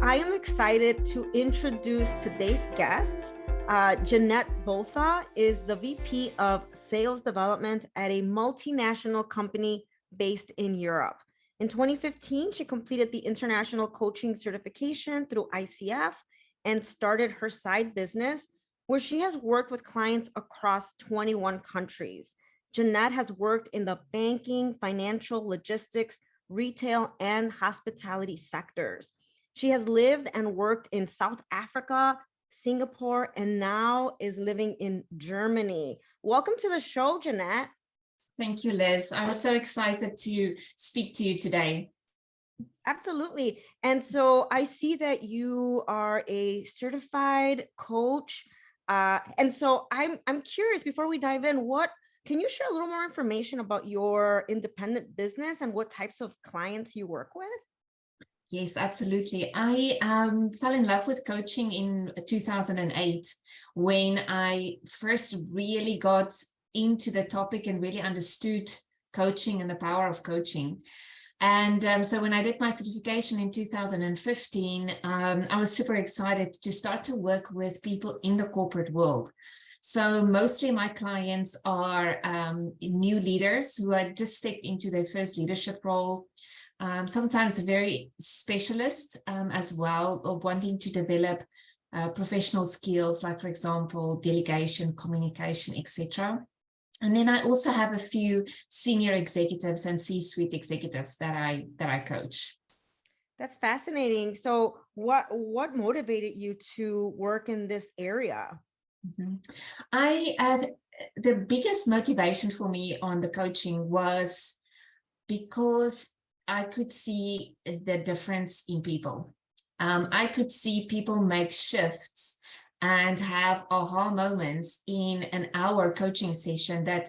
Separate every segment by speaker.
Speaker 1: I am excited to introduce today's guests. Jeanette Botha is the VP of Sales Development at a multinational company based in Europe. In 2015, she completed the International Coaching Certification through ICF and started her side business, where she has worked with clients across 21 countries. Jeanette has worked in the banking, financial, logistics, retail, and hospitality sectors. She has lived and worked in South Africa, Singapore, and now is living in Germany. Welcome to the show, Jeanette.
Speaker 2: Thank you, Liz. I was so excited to speak to you today.
Speaker 1: Absolutely. And so I see that you are a certified coach. And so I'm curious, before we dive in, can you share a little more information about your independent business and what types of clients you work with?
Speaker 2: Yes, absolutely. I fell in love with coaching in 2008 when I first really got into the topic and really understood coaching and the power of coaching. And so when I did my certification in 2015, I was super excited to start to work with people in the corporate world. So mostly my clients are new leaders who had just stepped into their first leadership role. Sometimes very specialist as well, or wanting to develop professional skills, like, for example, delegation, communication, etc. And then I also have a few senior executives and C-suite executives that I coach.
Speaker 1: That's fascinating. So what motivated you to work in this area?
Speaker 2: The biggest motivation for me on the coaching was because I could see the difference in people. I could see people make shifts and have aha moments in an hour coaching session that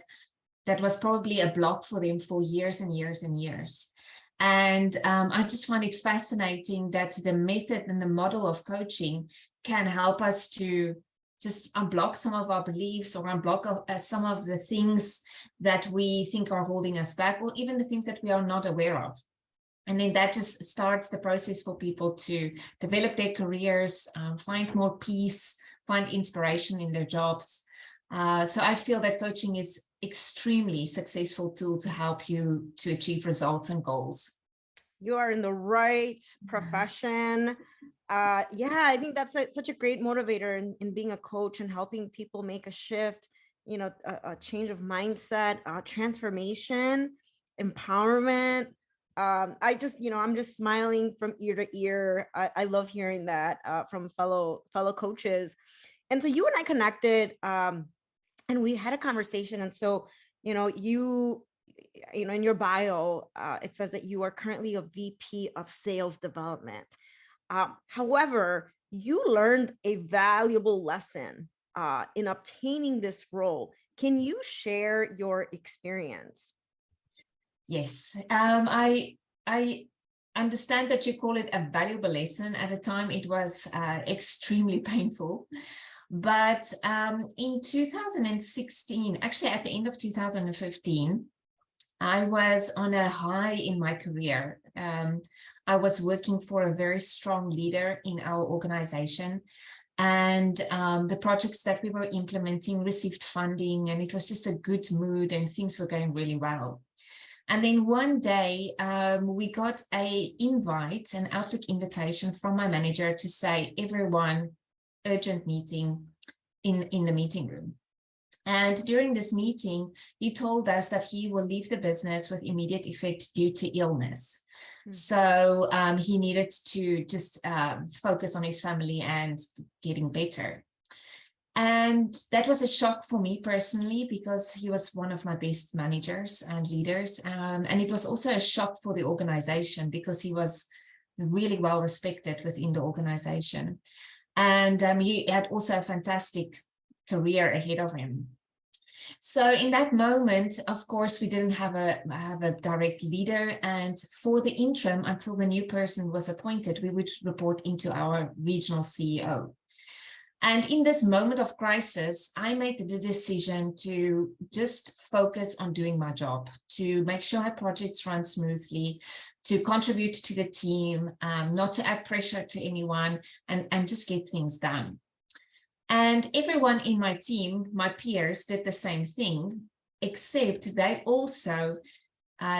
Speaker 2: was probably a block for them for years and years and years. And I just find it fascinating that the method and the model of coaching can help us to just unblock some of our beliefs or unblock some of the things that we think are holding us back, or even the things that we are not aware of. And then that just starts the process for people to develop their careers, find more peace, find inspiration in their jobs. So I feel that coaching is extremely successful tool to help you to achieve results and goals.
Speaker 1: You are in the right profession. Yeah, I think that's such a great motivator in being a coach and helping people make a shift, a change of mindset, transformation, empowerment. I'm just smiling from ear to ear. I love hearing that from fellow coaches. And so you and I connected and we had a conversation. And so, in your bio, it says that you are currently a VP of Sales Development. However, you learned a valuable lesson in obtaining this role. Can you share your experience?
Speaker 2: Yes, I understand that you call it a valuable lesson. At the time, it was extremely painful. But in 2016, actually at the end of 2015, I was on a high in my career. I was working for a very strong leader in our organization, and the projects that we were implementing received funding, and it was just a good mood and things were going really well. And then one day we got an Outlook invitation from my manager to say, everyone, urgent meeting in the meeting room. And during this meeting, he told us that he will leave the business with immediate effect due to illness. Mm-hmm. So he needed to just focus on his family and getting better. And that was a shock for me personally, because he was one of my best managers and leaders. And it was also a shock for the organization because he was really well respected within the organization. And he had also a fantastic career ahead of him. So in that moment, of course, we didn't have a direct leader. And for the interim, until the new person was appointed, we would report into our regional CEO. And in this moment of crisis, I made the decision to just focus on doing my job, to make sure my projects run smoothly, to contribute to the team, not to add pressure to anyone, and just get things done. And everyone in my team, my peers, did the same thing, except they also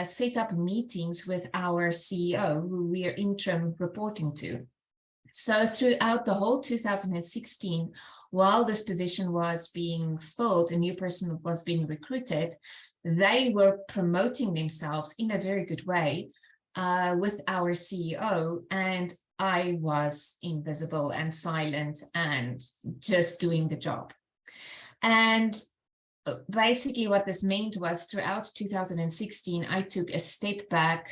Speaker 2: set up meetings with our CEO, who we are interim reporting to. So throughout the whole 2016, while this position was being filled, a new person was being recruited, they were promoting themselves in a very good way with our CEO, and I was invisible and silent and just doing the job. And basically what this meant was throughout 2016, I took a step back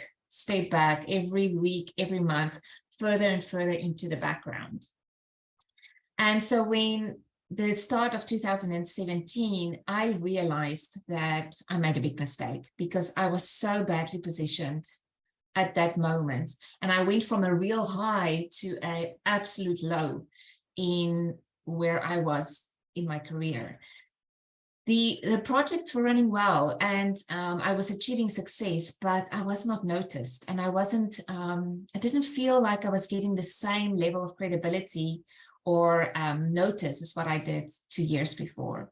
Speaker 2: every week, every month, further and further into the background. And so when the start of 2017, I realized that I made a big mistake because I was so badly positioned at that moment. And I went from a real high to an absolute low in where I was in my career. The projects were running well, and I was achieving success, but I was not noticed, and I didn't feel like I was getting the same level of credibility or notice as what I did 2 years before.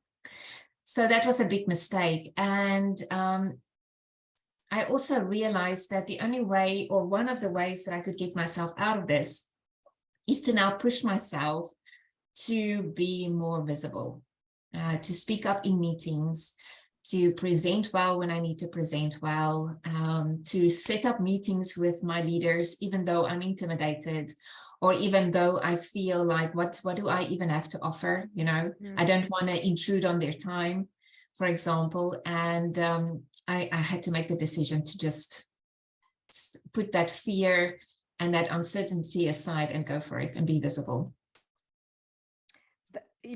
Speaker 2: So that was a big mistake. And I also realized that the only way, or one of the ways that I could get myself out of this, is to now push myself to be more visible. To speak up in meetings, to present well when I need to present well, to set up meetings with my leaders, even though I'm intimidated, or even though I feel like, what do I even have to offer? You know, I don't want to intrude on their time, for example. And I had to make the decision to just put that fear and that uncertainty aside and go for it and be visible.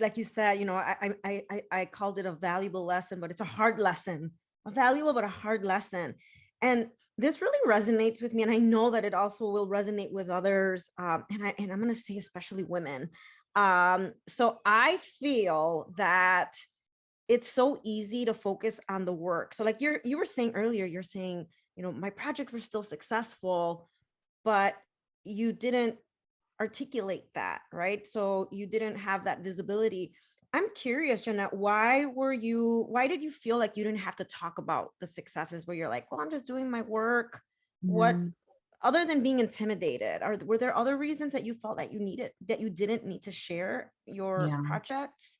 Speaker 1: Like you said, you know, I called it a valuable lesson, but it's a hard lesson, a valuable but a hard lesson. And this really resonates with me, and I know that it also will resonate with others. And I'm going to say especially women. So I feel that it's so easy to focus on the work. So like you were saying earlier, you're saying, you know, my projects were still successful, but you didn't articulate that, right? So you didn't have that visibility. I'm curious, Jeanette, why did you feel like you didn't have to talk about the successes where you're like, well, I'm just doing my work? What, other than being intimidated, were there other reasons that you felt that you didn't need to share your projects?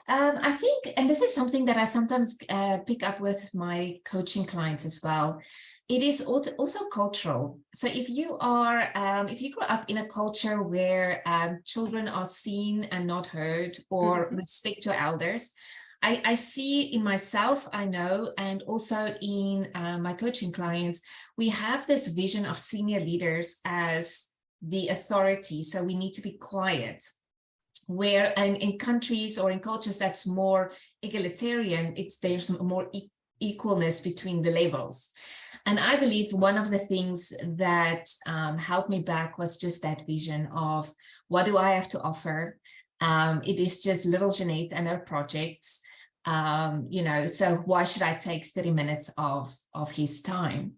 Speaker 2: I think, and this is something that I sometimes pick up with my coaching clients as well, it is also cultural. So if you grow up in a culture where children are seen and not heard, or respect your elders, I see in myself, I know, and also in my coaching clients, we have this vision of senior leaders as the authority. So we need to be quiet. Where and in countries or in cultures that's more egalitarian, there's more equalness between the levels. And I believe one of the things that held me back was just that vision of, what do I have to offer? It is just little Jeanette and her projects, you know, so why should I take 30 minutes of his time?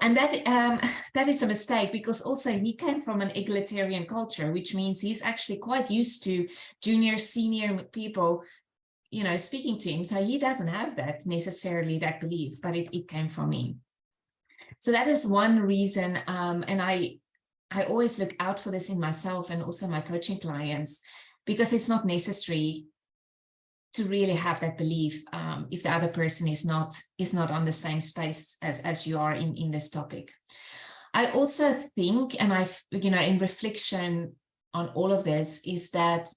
Speaker 2: And that is a mistake, because also he came from an egalitarian culture, which means he's actually quite used to junior, senior people, you know, speaking to him. So he doesn't have that necessarily, that belief, but it came from me. So that is one reason. And I always look out for this in myself and also my coaching clients, because it's not necessary to really have that belief if the other person is not on the same space as you are in this topic. I also think, and you know, in reflection on all of this, is that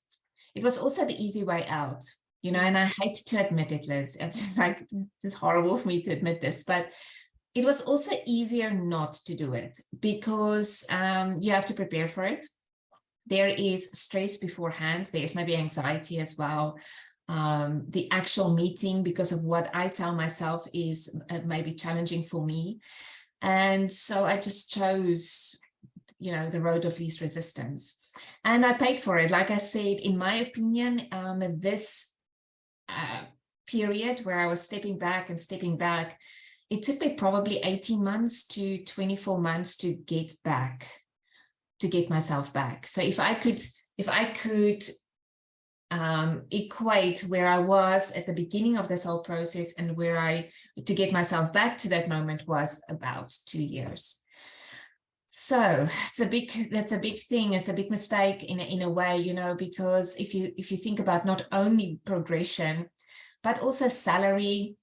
Speaker 2: it was also the easy way out, you know, and I hate to admit it, Liz, it's just like, it's horrible for me to admit this, but it was also easier not to do it, because you have to prepare for it. There is stress beforehand. There's maybe anxiety as well. The actual meeting, because of what I tell myself, is maybe challenging for me. And so I just chose, you know, the road of least resistance. And I paid for it. Like I said, in my opinion, this period where I was stepping back, it took me probably 18 months to 24 months to get myself back. So if I could equate where I was at the beginning of this whole process and to get myself back to that moment was about 2 years. So that's a big thing. It's a big mistake in a way, you know, because if you think about not only progression, but also salary,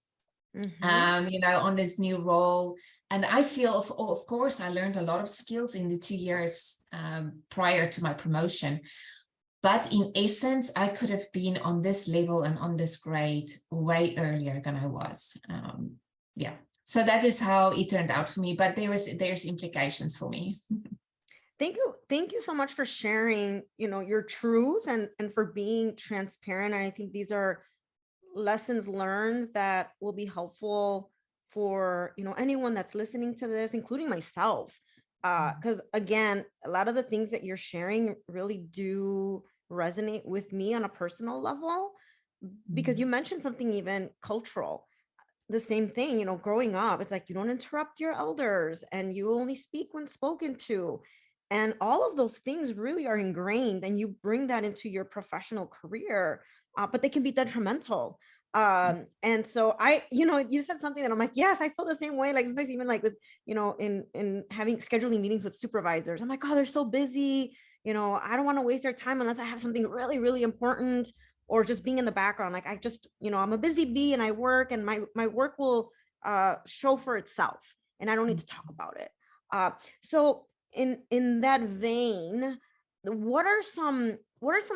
Speaker 2: you know, on this new role. And I feel, of course, I learned a lot of skills in the 2 years prior to my promotion. But in essence, I could have been on this level and on this grade way earlier than I was. Yeah. So that is how it turned out for me. But there's implications for me.
Speaker 1: Thank you so much for sharing, you know, your truth and for being transparent. And I think these are lessons learned that will be helpful for, you know, anyone that's listening to this, including myself. Because again, a lot of the things that you're sharing really do resonate with me on a personal level, because you mentioned something even cultural. The same thing, you know, growing up, it's like you don't interrupt your elders and you only speak when spoken to. And all of those things really are ingrained, and you bring that into your professional career, but they can be detrimental. And so you know, you said something that I'm like, yes, I feel the same way. Like sometimes even like with, you know, in having scheduling meetings with supervisors, I'm like, oh, they're so busy. You know, I don't want to waste their time unless I have something really, really important, or just being in the background. Like I just, you know, I'm a busy bee and I work, and my work will show for itself, and I don't need to talk about it. So in that vein, what are some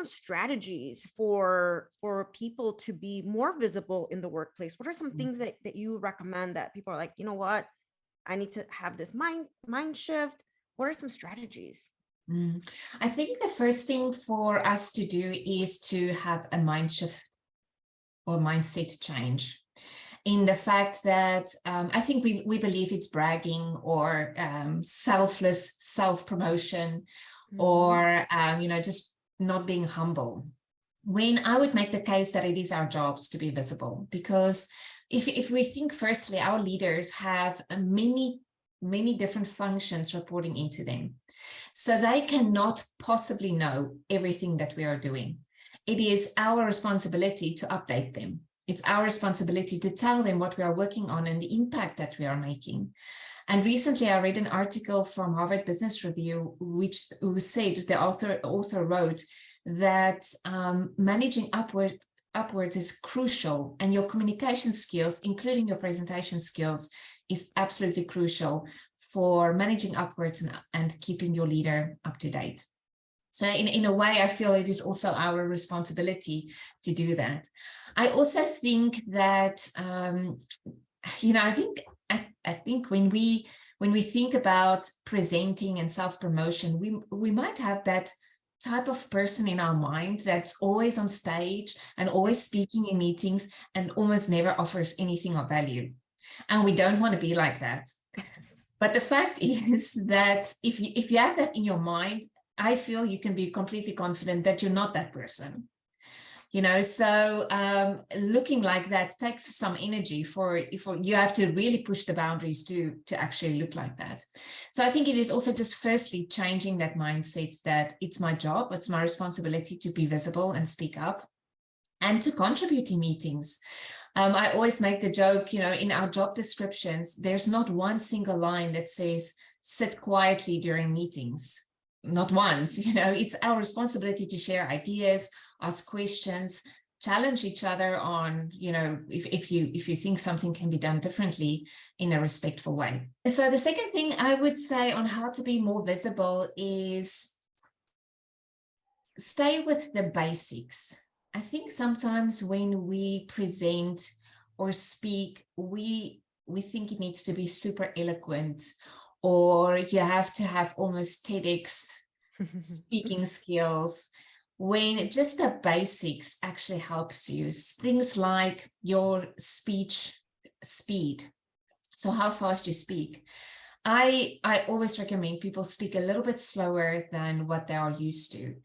Speaker 1: strategies for people to be more visible in the workplace? What are some things that you recommend that people are like, you know what, I need to have this mind shift? What are some strategies?
Speaker 2: I think the first thing for us to do is to have a mind shift or mindset change, in the fact that I think we believe it's bragging or selfless self-promotion, or you know, just not being humble, when I would make the case that it is our jobs to be visible. Because if we think, firstly, our leaders have many different functions reporting into them, so they cannot possibly know everything that we are doing. It is our responsibility to update them. It's our responsibility to tell them what we are working on and the impact that we are making. And recently I read an article from Harvard Business Review, who said, the author wrote that managing upwards is crucial, and your communication skills, including your presentation skills, is absolutely crucial for managing upwards and keeping your leader up to date. So in a way, I feel it is also our responsibility to do that. I also think that, you know, I think when we think about presenting and self-promotion, we might have that type of person in our mind that's always on stage and always speaking in meetings and almost never offers anything of value. And we don't want to be like that. But the fact is that if you have that in your mind, I feel you can be completely confident that you're not that person. You know, so looking like that takes some energy for you have to really push the boundaries to actually look like that. So I think it is also just firstly changing that mindset that it's my job, it's my responsibility to be visible and speak up and to contribute in meetings. I always make the joke, you know, in our job descriptions, there's not one single line that says sit quietly during meetings. Not once, you know. It's our responsibility to share ideas, ask questions, challenge each other on, you know, if you think something can be done differently in a respectful way. And so the second thing I would say on how to be more visible is stay with the basics. I think sometimes when we present or speak, we think it needs to be super eloquent, or you have to have almost TEDx speaking skills, when just the basics actually helps you. Things like your speech speed, so how fast you speak, I always recommend people speak a little bit slower than what they are used to,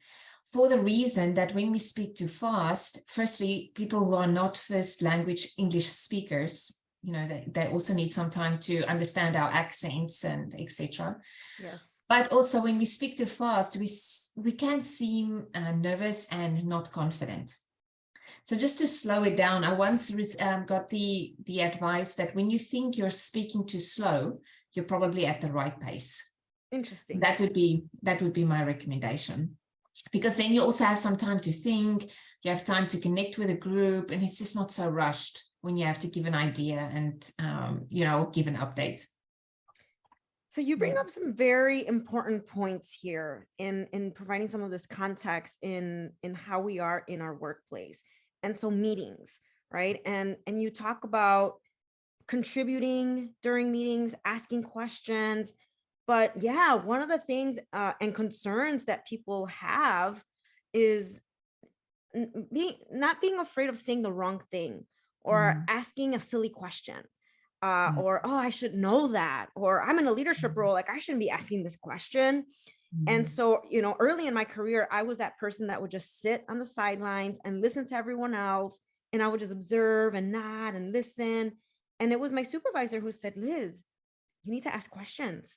Speaker 2: for the reason that when we speak too fast, firstly, people who are not first language English speakers, you know, they also need some time to understand our accents and etc.
Speaker 1: Yes.
Speaker 2: But also when we speak too fast, we can seem nervous and not confident. So just to slow it down, I once got the advice that when you think you're speaking too slow, you're probably at the right pace.
Speaker 1: Interesting.
Speaker 2: That would be my recommendation, because then you also have some time to think, you have time to connect with a group, and it's just not so rushed when you have to give an idea and you know, give an update.
Speaker 1: So you bring up some very important points here in providing some of this context in how we are in our workplace. And so meetings, right? And you talk about contributing during meetings, asking questions. But yeah, one of the things and concerns that people have is not being afraid of saying the wrong thing or asking a silly question. Or, oh, I should know that, or I'm in a leadership role, like I shouldn't be asking this question. And so, you know, early in my career, I was that person that would just sit on the sidelines and listen to everyone else. And I would just observe and nod and listen. And it was my supervisor who said, Liz, you need to ask questions.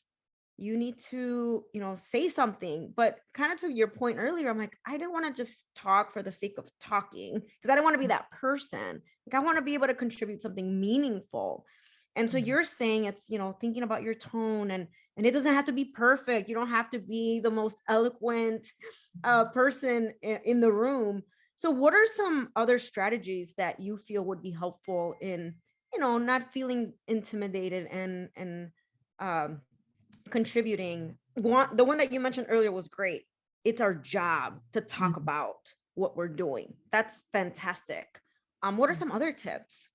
Speaker 1: You need to, you know, say something. But kind of to your point earlier, I'm like, I don't want to just talk for the sake of talking, because I don't want to be that person. Like, I want to be able to contribute something meaningful. And so you're saying it's, you know, thinking about your tone, and it doesn't have to be perfect. You don't have to be the most eloquent person in the room. So what are some other strategies that you feel would be helpful in, you know, not feeling intimidated and contributing? The one that you mentioned earlier was great. It's our job to talk about what we're doing. That's fantastic. What are some other tips?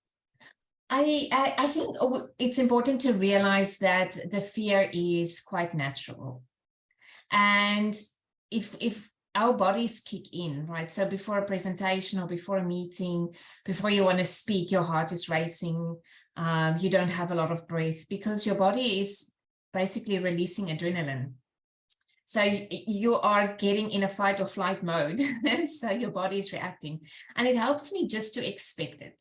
Speaker 2: I think it's important to realize that the fear is quite natural. And if our bodies kick in, right? So before a presentation or before a meeting, before you want to speak, your heart is racing. You don't have a lot of breath because your body is basically releasing adrenaline. So you are getting in a fight or flight mode. And so your body is reacting. And it helps me just to expect it.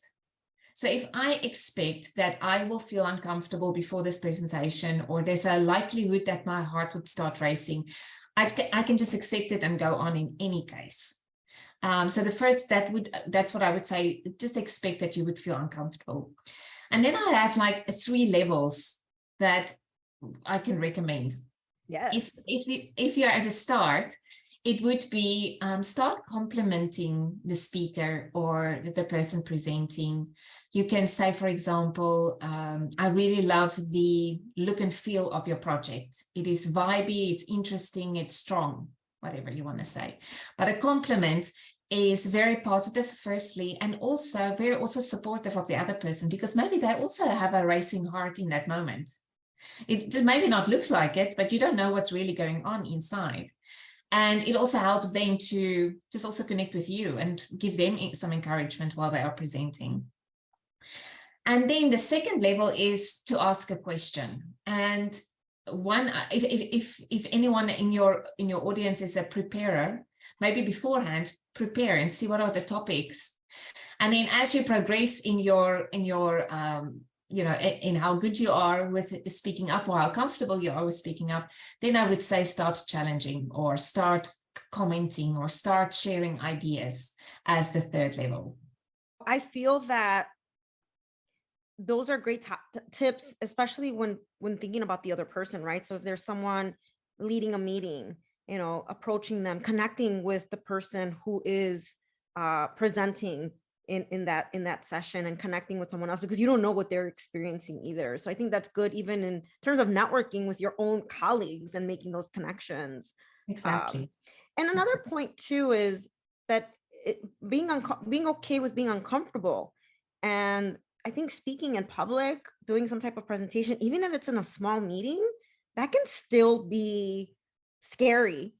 Speaker 2: So if I expect that I will feel uncomfortable before this presentation, or there's a likelihood that my heart would start racing, I can just accept it and go on in any case. So the first, that's what I would say, just expect that you would feel uncomfortable. And then I have like 3 levels that I can recommend.
Speaker 1: Yes.
Speaker 2: If you're at the start, it would be start complimenting the speaker or the person presenting. You can say, for example, I really love the look and feel of your project. It is vibey, it's interesting, it's strong, whatever you want to say. But a compliment is very positive, firstly, and also very supportive of the other person, because maybe they also have a racing heart in that moment. It maybe not looks like it, but you don't know what's really going on inside. And it also helps them to just also connect with you and give them some encouragement while they are presenting. And then the second level is to ask a question. And one, if anyone in your audience is a preparer, maybe beforehand prepare and see what are the topics. And then as you progress in your you know, in how good you are with speaking up or how comfortable you are with speaking up, then I would say start challenging or start commenting or start sharing ideas as the third level.
Speaker 1: I feel that those are great tips, especially when thinking about the other person, right? So if there's someone leading a meeting, you know, approaching them, connecting with the person who is presenting in that session, and connecting with someone else, because you don't know what they're experiencing either. So I think that's good, even in terms of networking with your own colleagues and making those connections.
Speaker 2: Exactly.
Speaker 1: And another point too is that being okay with being uncomfortable. And I think speaking in public, doing some type of presentation, even if it's in a small meeting, that can still be scary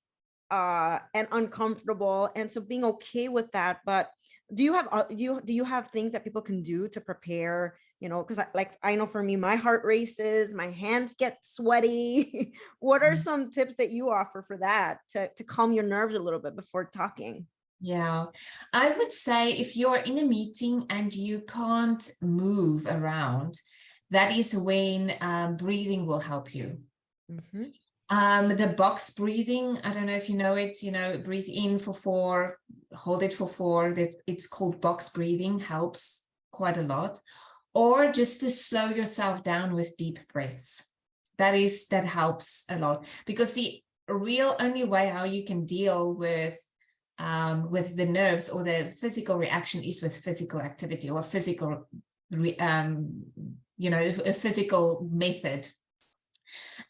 Speaker 1: and uncomfortable. And so being okay with that. But do you have do you have things that people can do to prepare, you know, because I know for me, my heart races, my hands get sweaty. What are some tips that you offer for that to calm your nerves a little bit before talking?
Speaker 2: Yeah, I would say if you're in a meeting and you can't move around, that is when breathing will help you.
Speaker 1: Mhm.
Speaker 2: The box breathing, I don't know if you know it, you know, breathe in for 4, hold it for 4. It's called box breathing, helps quite a lot. Or just to slow yourself down with deep breaths. That helps a lot, because the real only way how you can deal with the nerves or the physical reaction is with physical activity or physical, you know, a physical method.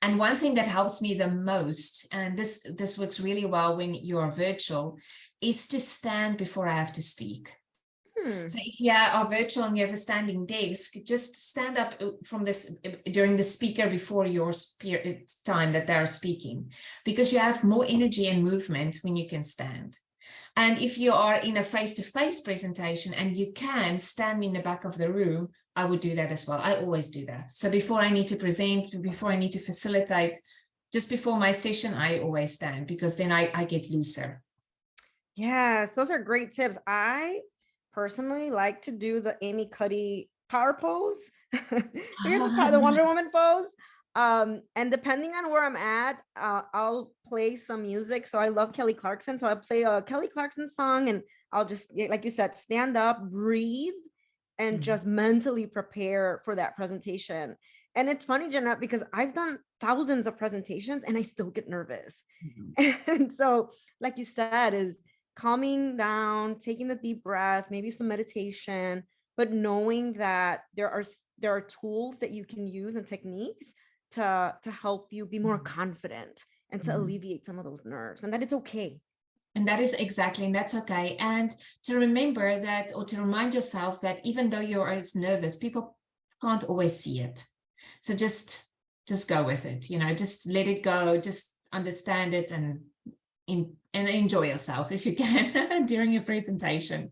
Speaker 2: And one thing that helps me the most, and this works really well when you're virtual, is to stand before I have to speak. So if you are virtual and you have a standing desk, just stand up from this during the speaker before your time that they're speaking, because you have more energy and movement when you can stand. And if you are in a face-to-face presentation and you can stand in the back of the room, I would do that as well. I always do that. So before I need to present, before I need to facilitate, just before my session, I always stand, because then I get looser.
Speaker 1: Yes, those are great tips. I personally like to do the Amy Cuddy power pose. Here's the Wonder Woman pose. And depending on where I'm at, I'll play some music. So I love Kelly Clarkson. So I play a Kelly Clarkson song, and I'll just, like you said, stand up, breathe, and just mentally prepare for that presentation. And it's funny, Jeanette, because I've done thousands of presentations and I still get nervous. And so, like you said, is calming down, taking the deep breath, maybe some meditation, but knowing that there are tools that you can use and techniques to help you be more confident and to alleviate some of those nerves, and that it's okay.
Speaker 2: And that is exactly, and that's okay. And to remember that, or to remind yourself that even though you're as nervous, people can't always see it. So just go with it, you know, just let it go, just understand it, and enjoy yourself if you can during your presentation.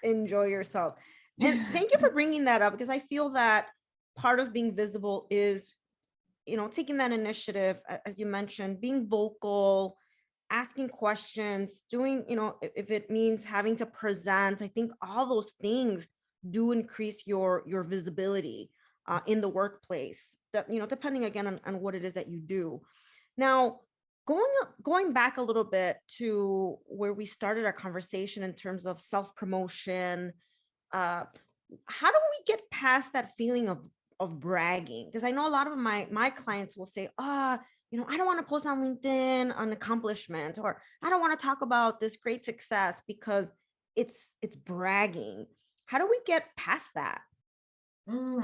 Speaker 1: Enjoy yourself. And thank you for bringing that up, because I feel that part of being visible is, you know, taking that initiative, as you mentioned, being vocal, asking questions, doing, you know, if it means having to present. I think all those things do increase your visibility in the workplace, that, you know, depending again on what it is that you do. Now, going back a little bit to where we started our conversation in terms of self-promotion, uh, how do we get past that feeling of bragging? Because I know a lot of my clients will say, you know, I don't want to post on LinkedIn an accomplishment, or I don't want to talk about this great success because it's bragging. How do we get past that?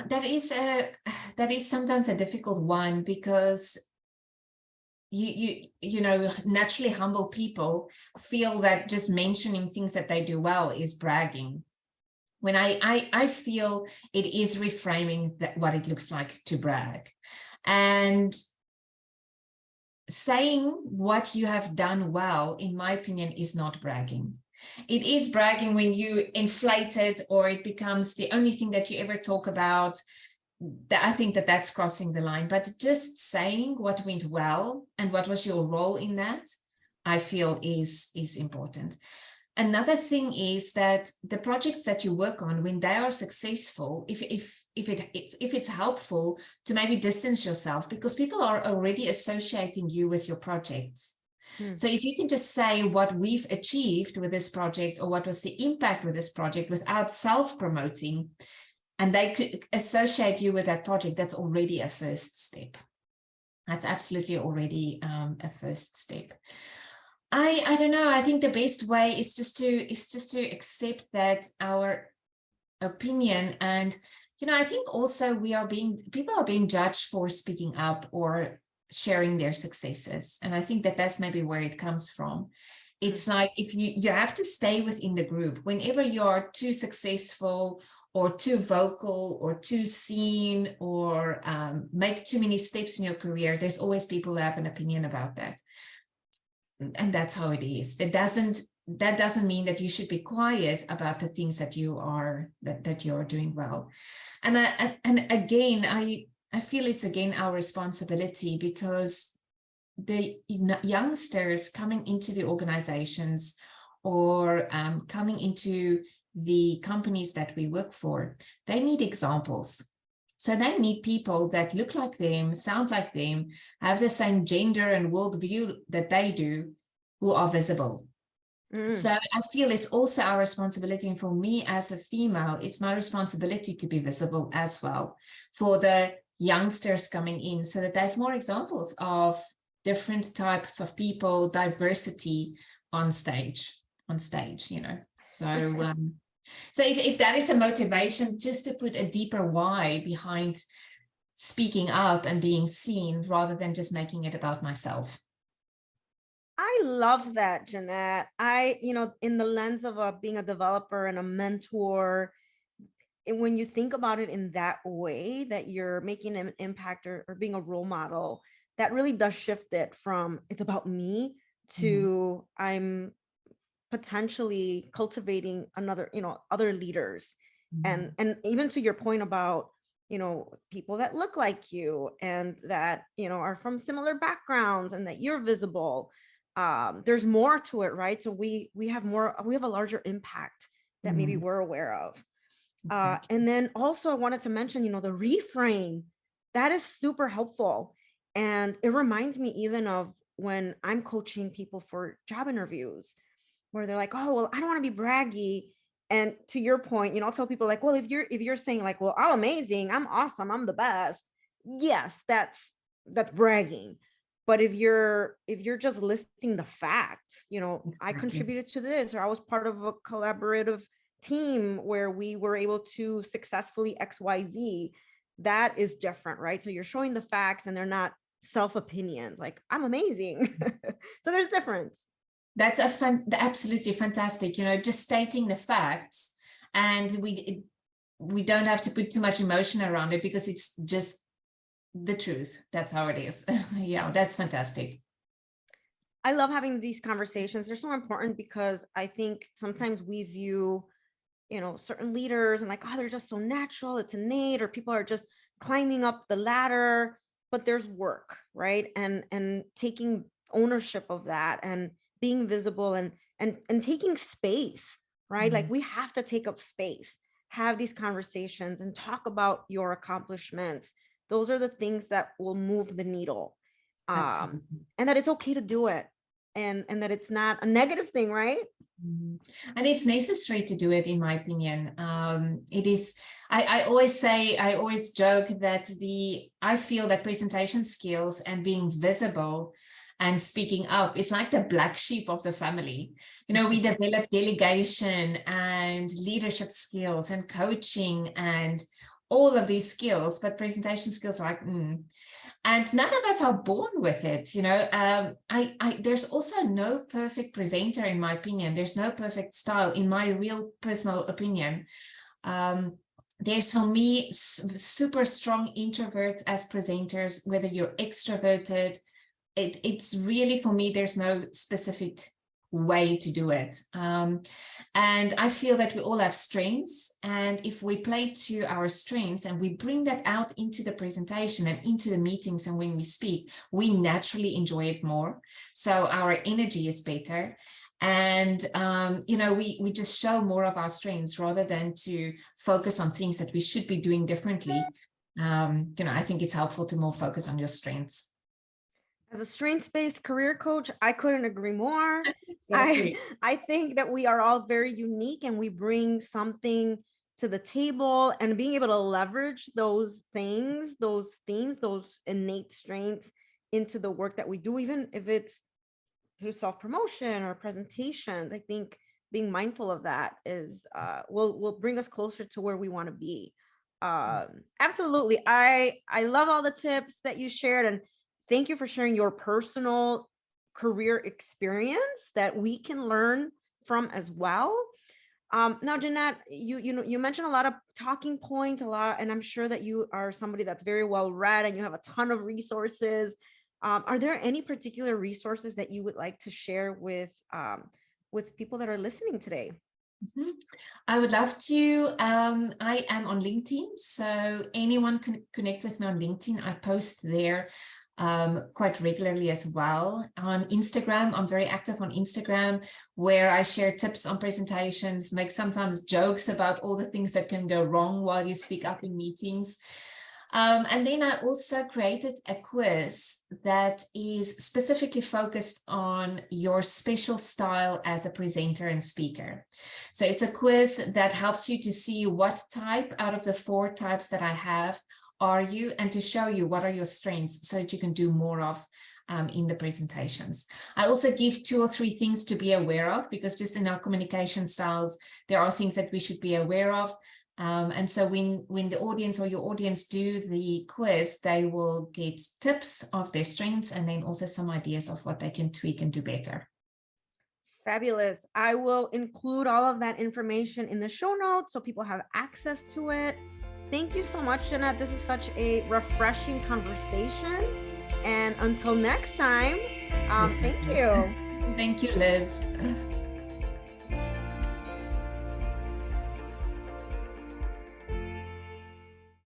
Speaker 2: That is sometimes a difficult one, because you know, naturally humble people feel that just mentioning things that they do well is bragging, when I feel it is reframing that what it looks like to brag. And saying what you have done well, in my opinion, is not bragging. It is bragging when you inflate it, or it becomes the only thing that you ever talk about. I think that that's crossing the line. But just saying what went well and what was your role in that, I feel is important. Another thing is that the projects that you work on, when they are successful, if it's helpful to maybe distance yourself, because people are already associating you with your projects. So if you can just say what we've achieved with this project, or what was the impact with this project, without self-promoting, and they could associate you with that project, that's already a first step. That's absolutely already a first step. I don't know. I think the best way is just to accept that our opinion, and, you know, I think also people are being judged for speaking up or sharing their successes. And I think that that's maybe where it comes from. It's like, if you have to stay within the group, whenever you're too successful or too vocal or too seen, or make too many steps in your career, there's always people who have an opinion about that. and that's how it is. That doesn't mean that you should be quiet about the things that you are doing well. And again, I feel it's again our responsibility, because the youngsters coming into the organizations or coming into the companies that we work for, they need examples. So they need people that look like them, sound like them, have the same gender and worldview that they do, who are visible. So I feel it's also our responsibility, and for me as a female, it's my responsibility to be visible as well for the youngsters coming in, so that they have more examples of different types of people, diversity on stage, you know. So so if that is a motivation, just to put a deeper why behind speaking up and being seen, rather than just making it about myself.
Speaker 1: I love that, Jeanette. In the lens of being a developer and a mentor, and when you think about it in that way, that you're making an impact or being a role model, that really does shift it from it's about me to I'm potentially cultivating other leaders. And even to your point about, people that look like you and that, are from similar backgrounds and that you're visible. There's more to it, right? So we have a larger impact that maybe we're aware of.
Speaker 2: Exactly.
Speaker 1: And then also I wanted to mention, the reframe, that is super helpful. And it reminds me even of when I'm coaching people for job interviews, where they're like, oh, well, I don't want to be braggy. And to your point, I'll tell people like, well, if you're saying like, well, I'm amazing, I'm awesome, I'm the best. Yes, that's bragging. But if you're just listing the facts, I
Speaker 2: Exactly.
Speaker 1: contributed to this, or I was part of a collaborative team where we were able to successfully XYZ, that is different, right? So you're showing the facts and they're not self opinions like I'm amazing. So there's difference.
Speaker 2: That's absolutely fantastic, just stating the facts, and we don't have to put too much emotion around it, because it's just the truth. That's how it is. Yeah, that's fantastic.
Speaker 1: I love having these conversations. They're so important because I think sometimes we view, certain leaders and like, oh, they're just so natural, it's innate, or people are just climbing up the ladder, but there's work, right? And taking ownership of that and being visible and taking space, right? Like we have to take up space, have these conversations and talk about your accomplishments. Those are the things that will move the needle.
Speaker 2: Absolutely.
Speaker 1: And that it's okay to do it, and that it's not a negative thing, right?
Speaker 2: And it's necessary to do it, in my opinion. It is. I always joke that I feel that presentation skills and being visible and speaking up is like the black sheep of the family. We develop delegation and leadership skills and coaching and all of these skills, but presentation skills are like, and none of us are born with it. There's also no perfect presenter, in my opinion. There's no perfect style, in my real personal opinion. There's, for me, super strong introverts as presenters, whether you're extroverted. It's really, for me, there's no specific way to do it. And I feel that we all have strengths, and if we play to our strengths and we bring that out into the presentation and into the meetings, and when we speak, we naturally enjoy it more, so our energy is better, and we just show more of our strengths rather than to focus on things that we should be doing differently. I think it's helpful to more focus on your strengths.
Speaker 1: As a strengths-based career coach, I couldn't agree more.
Speaker 2: Exactly.
Speaker 1: I think that we are all very unique and we bring something to the table, and being able to leverage those things, those themes, those innate strengths into the work that we do, even if it's through self-promotion or presentations. I think being mindful of that is will bring us closer to where we want to be. Absolutely. I love all the tips that you shared, and thank you for sharing your personal career experience that we can learn from as well. Now, Jeanette, you mentioned a lot of talking points, and I'm sure that you are somebody that's very well read and you have a ton of resources. Are there any particular resources that you would like to share with people that are listening today?
Speaker 2: Mhm. I would love to. I am on LinkedIn, so anyone can connect with me on LinkedIn. I post there quite regularly as well. On Instagram, I'm very active on Instagram, where I share tips on presentations, make sometimes jokes about all the things that can go wrong while you speak up in meetings. And then I also created a quiz that is specifically focused on your special style as a presenter and speaker. So it's a quiz that helps you to see what type out of the 4 types that I have are you, and to show you what are your strengths so that you can do more of in the presentations. I also give 2 or 3 things to be aware of, because just in our communication styles, there are things that we should be aware of. And so when the audience or your audience do the quiz, they will get tips of their strengths and then also some ideas of what they can tweak and do better.
Speaker 1: Fabulous. I will include all of that information in the show notes so people have access to it. Thank you so much, Jeanette. This is such a refreshing conversation. And until next time, thank you.
Speaker 2: Thank you, Liz.